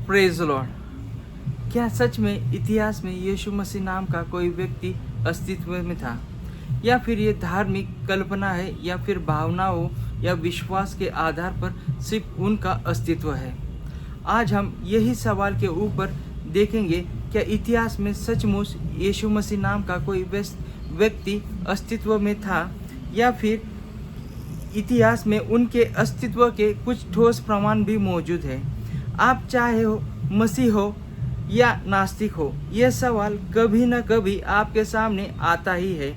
Praise Lord. क्या सच में इतिहास में यीशु मसीह नाम का कोई व्यक्ति अस्तित्व में था, या फिर ये धार्मिक कल्पना है, या फिर भावनाओं या विश्वास के आधार पर सिर्फ उनका अस्तित्व है? आज हम यही सवाल के ऊपर देखेंगे। क्या इतिहास में सचमुच यीशु मसीह नाम का कोई व्यक्ति अस्तित्व में था, या फिर इतिहास में उनके अस्तित्व के कुछ ठोस प्रमाण भी मौजूद है? आप चाहे हो मसीह हो या नास्तिक हो, यह सवाल कभी न कभी आपके सामने आता ही है।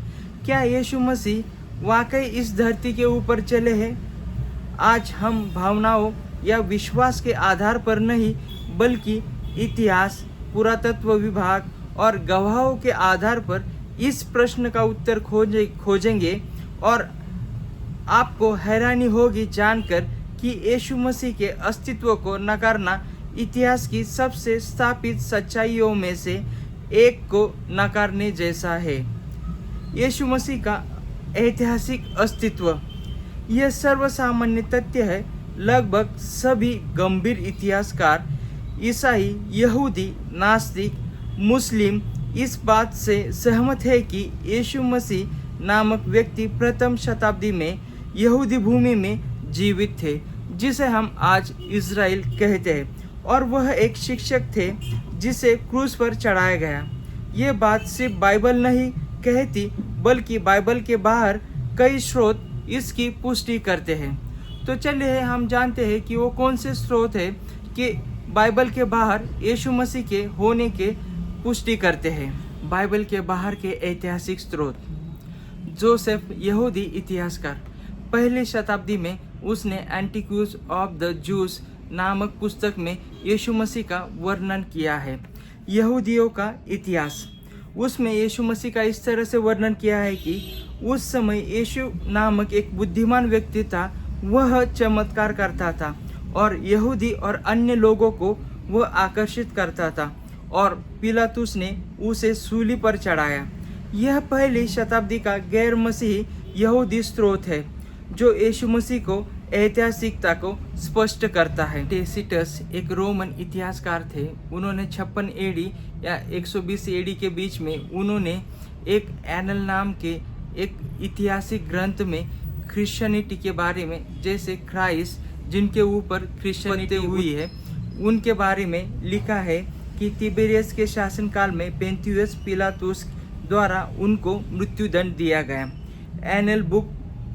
क्या यीशु मसीह वाकई इस धरती के ऊपर चले हैं? आज हम भावनाओं या विश्वास के आधार पर नहीं, बल्कि इतिहास, पुरातत्व विभाग और गवाहों के आधार पर इस प्रश्न का उत्तर खोजेंगे। और आपको हैरानी होगी जानकर कि यीशु मसीह के अस्तित्व को नकारना इतिहास की सबसे स्थापित सच्चाइयों में से एक को नकारने जैसा है। यीशु मसीह का ऐतिहासिक अस्तित्व यह सर्वसामान्य तथ्य है। लगभग सभी गंभीर इतिहासकार, ईसाई, यहूदी, नास्तिक, मुस्लिम इस बात से सहमत है कि यीशु मसीह नामक व्यक्ति प्रथम शताब्दी में यहूदी भूमि में जीवित थे, जिसे हम आज इज़राइल कहते हैं, और वह एक शिक्षक थे जिसे क्रूस पर चढ़ाया गया। ये बात सिर्फ बाइबल नहीं कहती, बल्कि बाइबल के बाहर कई स्रोत इसकी पुष्टि करते हैं। तो चलिए हम जानते हैं कि वो कौन से स्रोत है कि बाइबल के बाहर यीशु मसीह के होने के पुष्टि करते हैं। बाइबल के बाहर के ऐतिहासिक स्रोत। जोसेफ, यहूदी इतिहासकार, पहली शताब्दी में उसने एंटिक्यूज ऑफ द जूस नामक पुस्तक में यीशु मसीह का वर्णन किया है। यहूदियों का इतिहास, उसमें यीशु मसीह का इस तरह से वर्णन किया है कि उस समय यीशु नामक एक बुद्धिमान व्यक्ति था। वह चमत्कार करता था और यहूदी और अन्य लोगों को वह आकर्षित करता था, और पिलातुस ने उसे सूली पर चढ़ाया। यह पहली शताब्दी का गैर मसीही यहूदी स्रोत है जो यीशु मसीह को ऐतिहासिकता को स्पष्ट करता है। टेसिटस एक रोमन इतिहासकार थे। उन्होंने 56 एडी या 120 एडी के बीच में उन्होंने एक एनल नाम के एक ऐतिहासिक ग्रंथ में क्रिश्चियनिटी के बारे में, जैसे क्राइस्ट जिनके ऊपर क्रिश्चियनिटी हुई है, उनके बारे में लिखा है कि तिबेरियस के शासनकाल में पेंथियस पिलातुस द्वारा उनको मृत्युदंड दिया गया। एनल बुक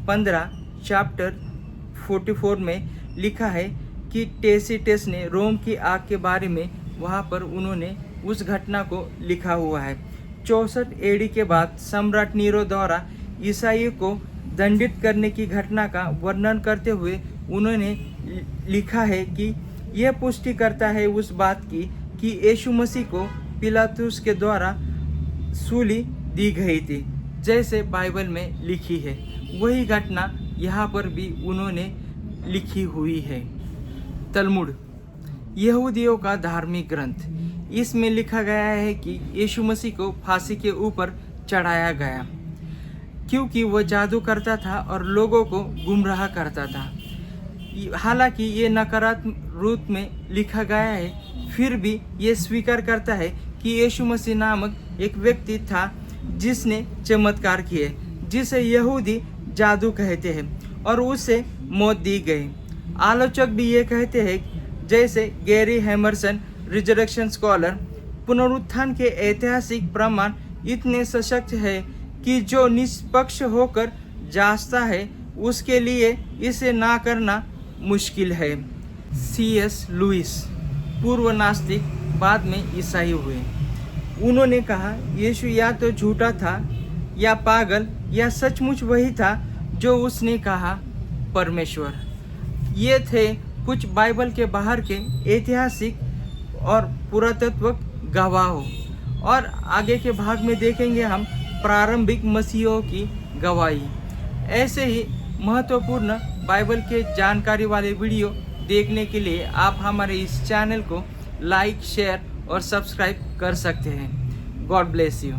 15 चैप्टर 44 में लिखा है कि टेसिटस ने रोम की आग के बारे में वहाँ पर उन्होंने उस घटना को लिखा हुआ है। 64 एडी के बाद सम्राट नीरो द्वारा ईसाइयों को दंडित करने की घटना का वर्णन करते हुए उन्होंने लिखा है कि यह पुष्टि करता है उस बात की कि यीशु मसीह को पिलातुस के द्वारा सूली दी गई थी, जैसे बाइबल में लिखी है। वही घटना यहाँ पर भी उन्होंने लिखी हुई है। तलमुड, यहूदियों का धार्मिक ग्रंथ, इसमें लिखा गया है कि यीशु मसीह को फांसी के ऊपर चढ़ाया गया क्योंकि वह जादू करता था और लोगों को गुमराह करता था। हालांकि ये नकारात्मक रूप में लिखा गया है, फिर भी ये स्वीकार करता है कि यीशु मसीह नामक एक व्यक्ति था जिसने चमत्कार किए, जिसे यहूदी जादू कहते हैं, और उसे मौत दी गई। आलोचक भी ये कहते हैं, जैसे गैरी हैमरसन, रिजरेक्शन स्कॉलर, पुनरुत्थान के ऐतिहासिक प्रमाण इतने सशक्त है कि जो निष्पक्ष होकर जांचता है उसके लिए इसे ना करना मुश्किल है। C.S. लुइस, पूर्व नास्तिक, बाद में ईसाई हुए। उन्होंने कहा यीशु या तो झूठा था या पागल, या सचमुच वही था जो उसने कहा, परमेश्वर। ये थे कुछ बाइबल के बाहर के ऐतिहासिक और पुरातत्व गवाहों। और आगे के भाग में देखेंगे हम प्रारंभिक मसीहों की गवाही। ऐसे ही महत्वपूर्ण बाइबल के जानकारी वाले वीडियो देखने के लिए आप हमारे इस चैनल को लाइक, शेयर और सब्सक्राइब कर सकते हैं। God bless you.